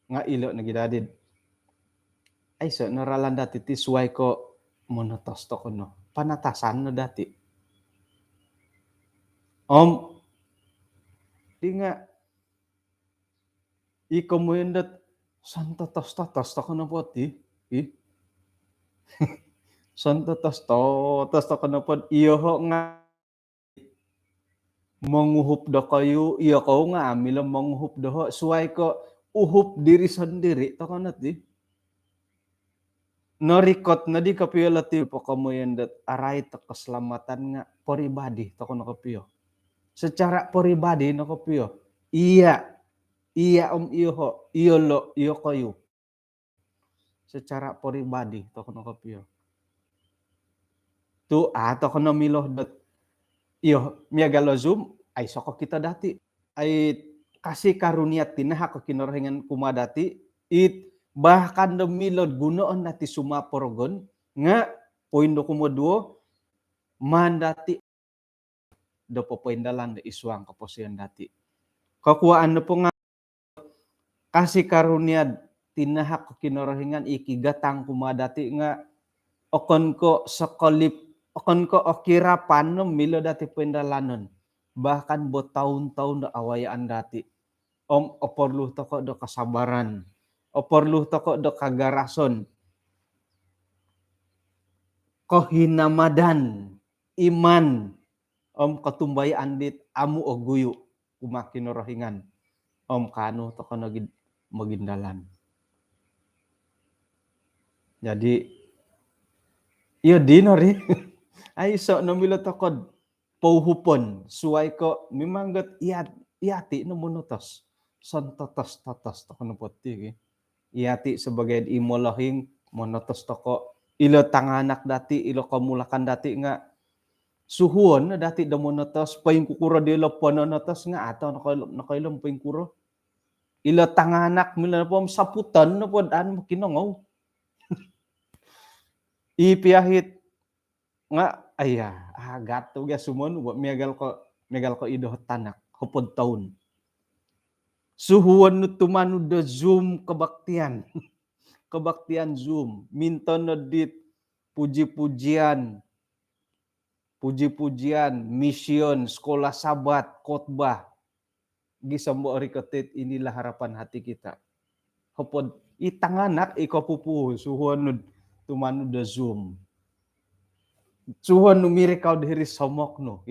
Nga ilo na gidadid. Ay so naralan dati ti suway ko monotos to ko no. Panatasan na dati. Di nga ikaw mo yun dat santo tos to ko na po ti. Santo tos to ko na po. Iyo ho nga manguhup do kayo. Iyo ko nga amilang manguhup do ho. Suway ko uhup diri sendiri to ko na ti. Norikot na di kapiyo lati po kamuyan dat aray to keselamatan nga pribadi to ko na kapiyo. Secara pribadi na kapiyo. Iya iyo ho. Iyo lo. Iyo kayo. Secara pribadi to ko na kapiyo. Tu ato ko na miloh dat iyo miagalo Zoom ay soko kita dati. Ay kasih karunia tinaha ko kinorohingan kumadati it bahkan demilod gunoon nati sumaporogon nga poindo kumoduo mandati do popoindalan da iswang kaposian dati. Kakuaan na po nga kasih karunia tinaha ko kinorohingan ikigatang kumadati nga okon ko sekolip okon ko okirapan no milo dati poindalanon. Bahkan bo tahun-tahun da awayaan dati. Oporluh to ko do kasabaran. Oporluh to ko do kagarason. Kohinamadan. Iman. Katumbay andit amu o guyu. Kumakinorohingan. Kano to ko magindalan. Jadi iyo dino rin. Ay so namilo to ko pauhupon. Suway ko mimanggat iati no monotos. Santotos to ko na poti. Iati sebagai imolohing monotos to ko. Ilo tanganak dati, ilo kamulakan dati nga suhuon na dati da monotos. Paing kukuro di ilo panonotos nga ato nakailong paing kuro. Ilo tanganak mila na po saputan na po daan makinongaw. Ipiahit nga gato ga sumon megal ko ido tanak hupod taon. Suhuan no tumano da Zoom kabaktian. Kabaktian Zoom. Minton na dit puji-pujian, misyon, sekolah Sabat, khotbah. Gisambo orikotit inilah harapan hati kita. Hopod itanganak ikapupu suhuan no tumano da Zoom. Suhuan no mirikaw diri somok no.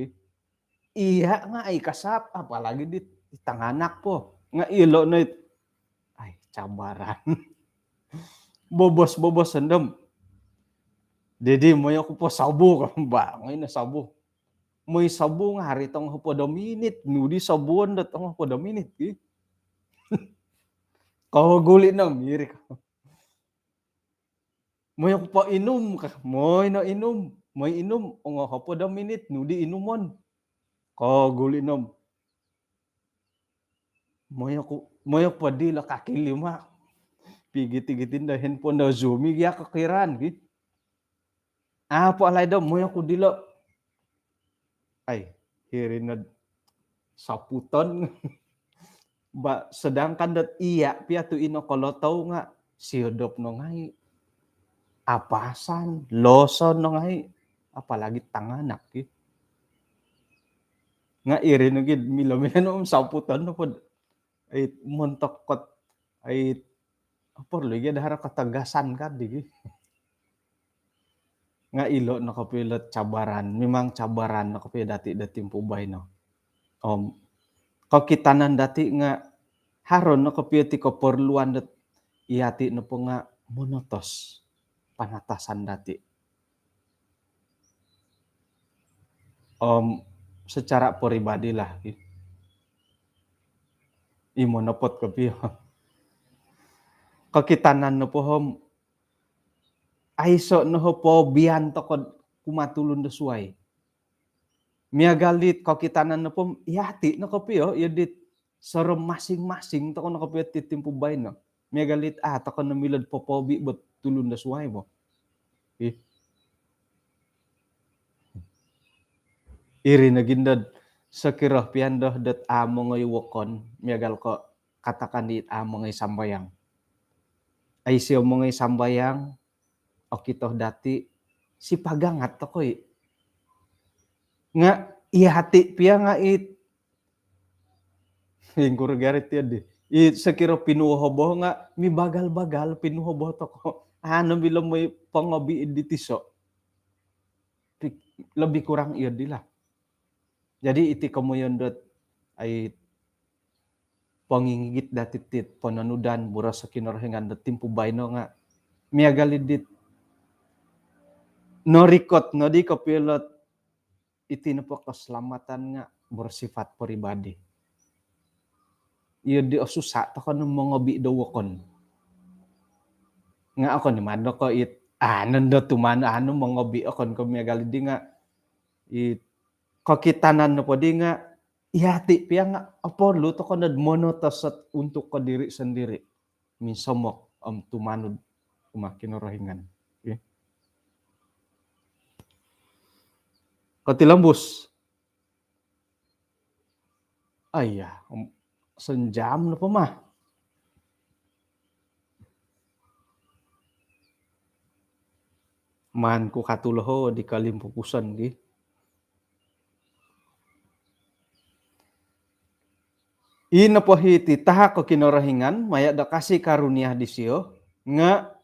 Iya nga ay kasap apalagi di tanganak po. Nga ilo no ay cabaran. Bobos sendem. Dedi moy ako po sabu kan ba ngay na sabu. Moy sabu nga hari tong po minute nudi sabuon dat tong po minute. Kau guli na miri ka. Moy ako po inom ka. Moy na inom. Moy inom nga po minute nudi inumon. Ko guli nom, moyok pa di la kaki lima, pigit-gitin da handphone da Zoomi ya kekiran gitu. Apa alay daw moyok ko dilo, ay hirin na saputon. Ba sedangkan dat iya pia tu ino kalau tahu nga siodop no ngai apasan loson no ngai apalagi tanganak gitu. Nga iri no gid milo-milo no saputon no pod ay montok kot ay apa lagi dahara katagasan kan di nga ilo no kapilat cabaran memang cabaran no kapilat dati pubay no kakitanan dati nga haron no kapilat ti keperluan dat iati no po nga monotos panatasan dati secara pribadi lah imo napot kapiyo kakitanan no po aiso no po bian tokod kumatulon da suway. Miagalit kakitanan no po ihati no kapiyo yadit sarem masing-masing tokon no kapiyo titimpubay no. Miagalit tokon no milad popobi bet tulon da suway mo. Iri na gindad sekirah piandoh dat amo ngay wokon miagal ko katakan di amo ngay sambayang. Ay siya mo ngay sambayang o kitoh dati si pagangat to koy. Nga ihati pia nga hingkur garit ya di. Sekiro pinuhoboh nga mi bagal-bagal pinuhoboh to ko. Ano bilang may pangobi di tiso. Lebih kurang iya dilah. Jadi iti kamuyon dot ay pangingigit datitit pananudan buras sa kinarhingan dat timpubay no nga miagalidit no rikot no di kapilot iti na po keselamatan nga bersifat pribadi. Iya di osusa to kan mongobi dawokon. Nga ako ni mano ko nando tumano mongobi akon ko miagalidi nga kakitanan no po di nga ihati pia nga apolo to kan monotos untuk ko diri sendiri. Minsomok tumanod kumakinarahingan. Okay? Katilambus. Ay, senjam na po mah. Man ko katuloho di kalimpukusan di. Ina po hiti taha ko kinarahingan maya da kasih karunia di siyo nga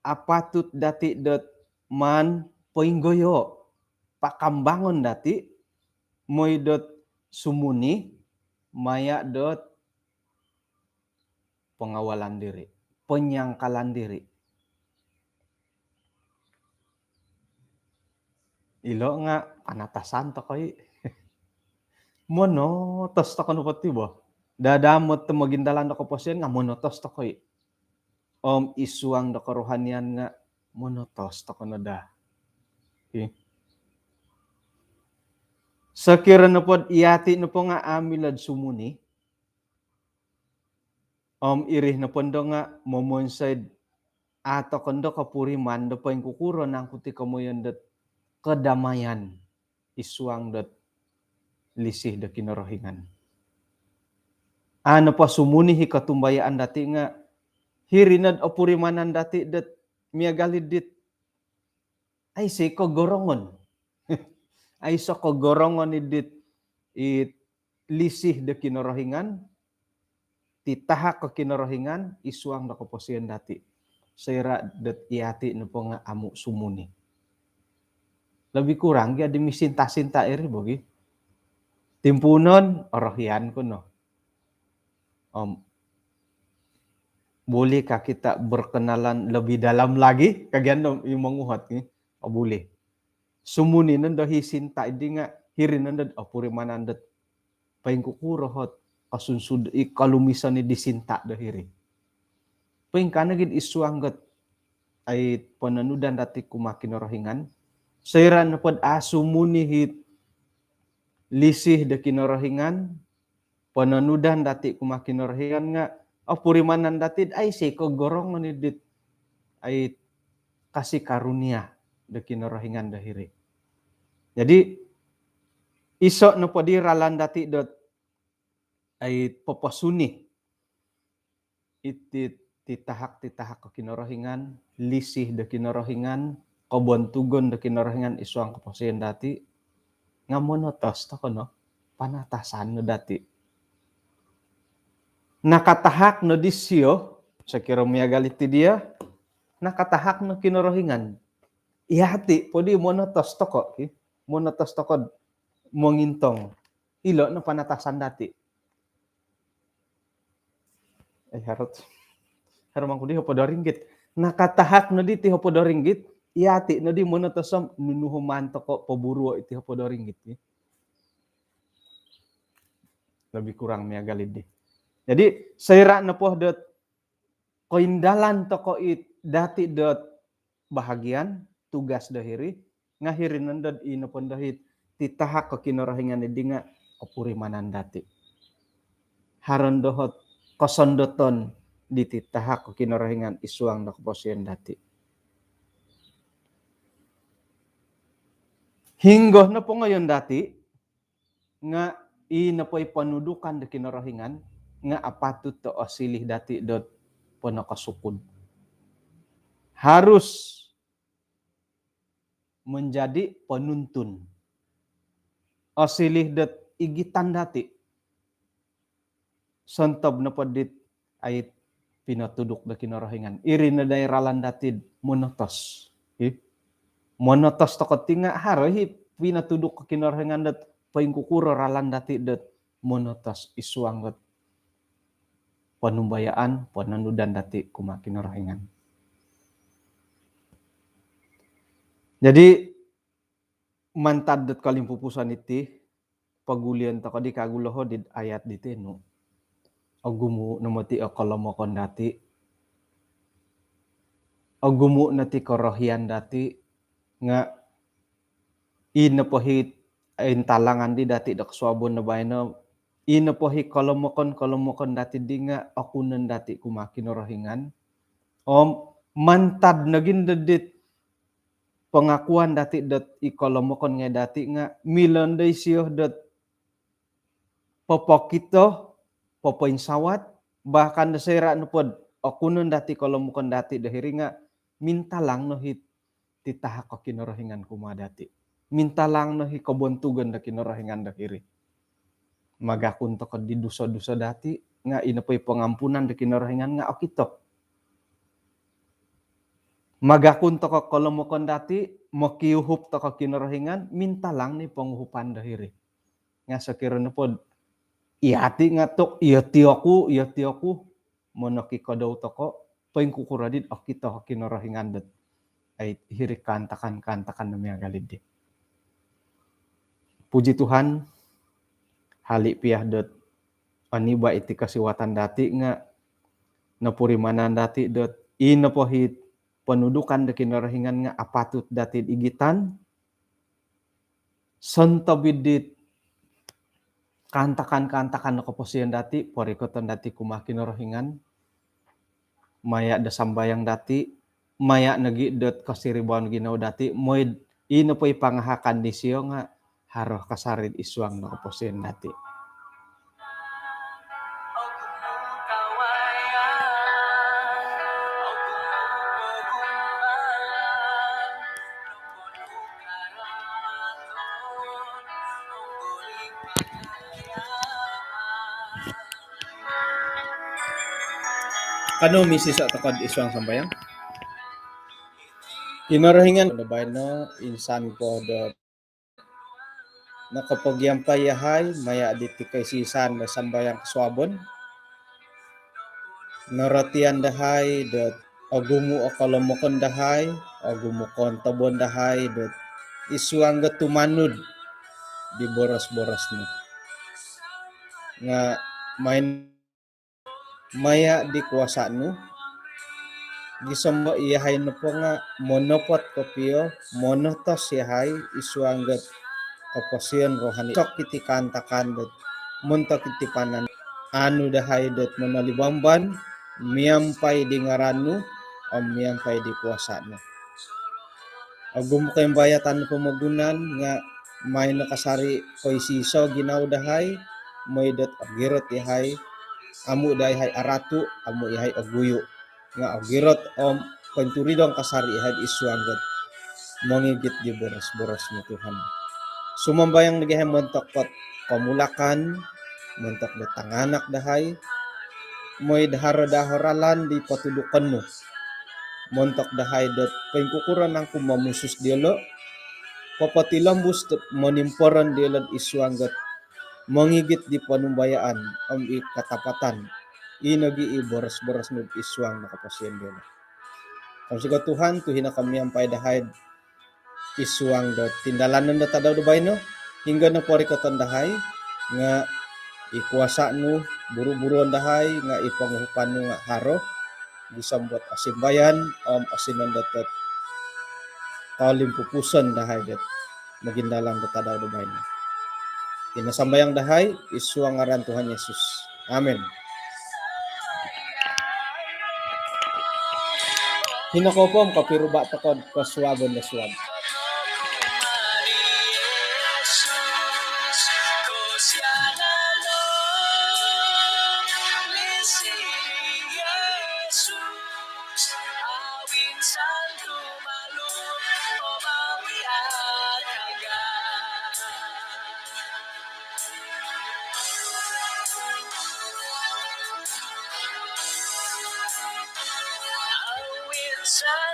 apatut dati dot man poinggoyo pakambangon dati moy dot sumuni maya dot pengawalan diri, penyangkalan diri. Ilo nga panatasan to koy. Monotos to kono pati ba? Dadamot to magindalan ko posyon nga monotos to koy. Isuang da karohanian nga monotos to kono da. Okay. Sakira na po iati na po nga amilad sumuni. Irih na po nga momonside ato kondo kapuriman do po yung kukuro ng kuti kamoyan dat kedamaian isuang dat lisih da kinarahingan. Ano pa sumuni hikatumbayaan dati nga hirinad o purimanan dati dat miagalid dit ay si kogorongon. Ay sa kogorongon dit it lisih da kinarahingan titahak ka kinarahingan isuang da kaposian dati. Sayra dat iati na po nga amu sumuni. Lebih kurang ya dimisinta-sinta iri bogi. Timpunon orohian ko no. Boleh kah kita berkenalan lebih dalam lagi? Kagian yung manguhat ni. Boleh. Sumuni nanda hisinta idi nga hirin nanda apuri manandat paing kukurohot kasunsud kalumisan ni disinta dahiri. Paing kanagid isuanggat ay pananudan dati kumakin orahingan. Sayran na pod sumuni hit lisih de kinorohingan pananudan dati kumakinorohingan nga purimanan dati ay seko gorong manidit ay kasih karunia de kinorohingan dahiri. Jadi isok no podi ralan dati dot ay poposuni iti titahak ke kinorohingan, lisih de kinorohingan, kobon tugon de kinorohingan isuang keposian dati ngamonotos to kono panatasan no dati. Nakatahak no disyo sakira miagaliti dia nakatahak no kinorohingan. Ihati podi monotos toko monotos toko mongintong ilo no panatasan dati. Harus mangkudi hopo ringgit. Nakatahak no di ti hopo ringgit, iati no di monotosam nunuhuman toko poburu iti hopo ringgit. Lebih kurang miagalid di. Jadi seira na po dot koindalan toko it dati dot bahagian tugas dahiri ngahirin nandad ino pon dahit titahak ke kinorohingan di nga opurimanan dati. Haron dohot kosondoton dititahak ke kinorohingan isuang na keposian dati. Hinggoh na po ngayon dati nga ino po panudukan de kinorohingan nga apatut to osilih dati dot ponokasukod. Harus menjadi penuntun. Osilih dot igitan dati. Sontob na podit ay pinatuduk da kinorohingan. Iri na dairalan dati monotos. Monotos toko tinga harohi pinatuduk ke kinorohingan dat paingkukuro ralan dati dat monotos isuang dat panumbayaan pananudan dati kuma kinorohingan. Jadi mantad dat kalimpupusan iti pagulian toko di kaguloho di ayat di tenu. Agumu namati akalomokon dati. Agumu nati korohian dati nga inapohit talangan di dati dak suabon na bayno inapohi kolomokon dati di nga akunan dati kumakin rohingan mantad naging dedit pengakuan dati dat ikolomokon nga dati nga milanday siyo dat popokito popoin sawat bahkan desera nupod akunan dati kolomokon dati dahiri nga minta lang no hit titahak ko kinorohingan kumadati. Minta lang no hi kobontugan da kinorohingan dahiri. Magakun to di duso-duso dati nga inapoy pengampunan da kinorohingan nga okito. Magakun to kolomokon dati mokiuhup to kinorohingan minta lang ni penguhupan dahiri. Nga sakira na pod iati nga tok iati aku monoki kodaw toko poin kukuradid okito kinorohingan dat ay hirik kantakan na miagalid di. Puji Tuhan hali piah dot aniba iti kasiwatan dati nga napurimanan dati dot inapohit penudukan da kinorohingan nga apatut dati igitan sontabidit kantakan na keposian dati porikoton dati kumah kinorohingan maya da sambayang dati maya nagi dot kasiribuan ginaw dati moy ino po ipangahakan di siyo nga haroh kasarid isuang na keposian dati. Kano misi sa takod isuang sambayang? Kinorohingan na bayno insan po do nakapagyampay yahay maya diti kay sisan na sambayang kaswabon. Naratian dahay dot agumu akalomokon dahay agumukon tabon dahay dot isuang tumanod di boros-boros ni. Nga main maya di kuasa no gisombo iyahay no po nga monopot kopio monotos yahay isuanggat kapasian rohani sok iti kantakan dot muntak iti panan anu dahay dot manalibamban miyampay di ngarannu o miyampay di kuasanu. Agum kay bayatan pamagunan nga may nakasari koy siso ginaw dahay may dot agirot ihay amu dahay hay aratu amu ihay aguyo nga agirot penturidong kasari ihay iswanggot mangigit di boros-boros mo Tuhan. Sumambayang nagahay montok pot pamulakan montok na tanganak dahay moy dahara-daharalan di patudukan mo montok dahay dot kukuran ang kumamusus dielo papatilambus manimporan dielo iswanggot mangigit di panumbayaan ikatapatan inagi boros-boros mo iswang nakapasyen dielo. Kung siga Tuhan tuhin na kami ang paidahay iswang dot tindalanan na tadaw dubay no hingga na pori ko tandahay nga ikuasa no buru-buruan dahay nga ipanguhupan no nga haro disambot asimbayan asinan datot kalim pupusan dahay dat magindalang tadaw dubay no tinasambayang dahay iswang ngaran Tuhan Yesus. Amen. Hinakopom kapiruba takod kaswagon na swag. Sa